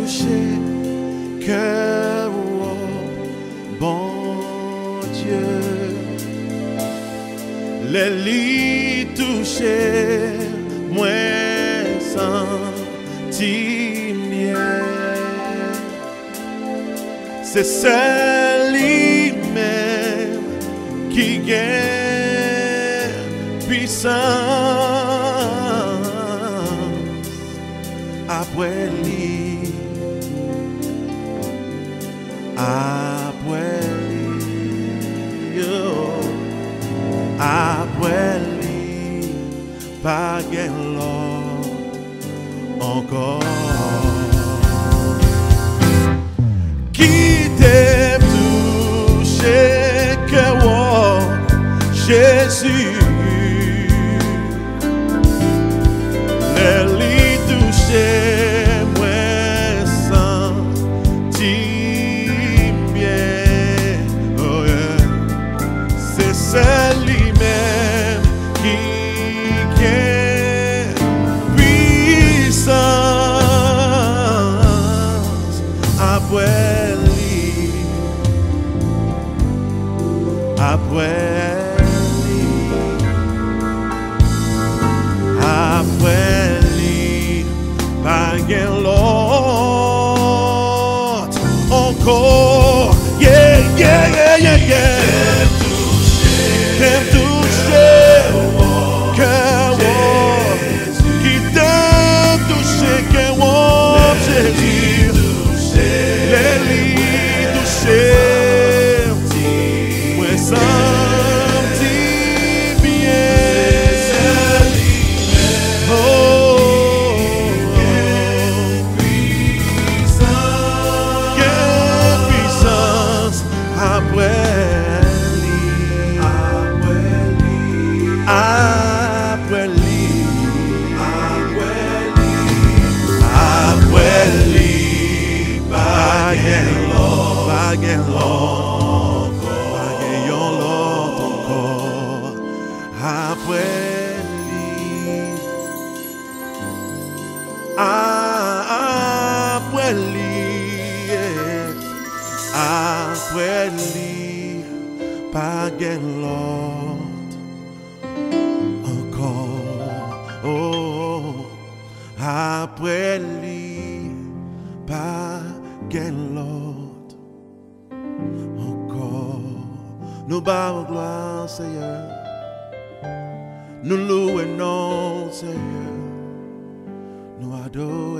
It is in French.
toucher cœur, oh, bon Dieu. Les lits touchés, moins sentimien. C'est celui-même qui gagne puissance après lui. Après lui, oh, après lui, pas gain l'autre encore. Qui t'aime toucher que oh, Jésus, les lits touchés, moins sentimien. Oh yeah. C'est celui-même qui gagne puissance après lui. Après lui. Après lui. Pas gain l'autre encore. Yeah, yeah, yeah, yeah, yeah. T'aimes toucher, cœur, qui t'aime toucher, cœur, Jésus. Les lits touchés, moi senti bien. Oh, quelle puissance après lui. Après lui, après lui, pas gain l'autre, pas gain l'autre, pas gain l'autre encore. Après lui, après lui, après lui, pas gain l'autre encore. Oh, après lui, pas gain l'autre encore. Nous bavons gloire, Seigneur. Nous louons, non, Seigneur. Nous adorons.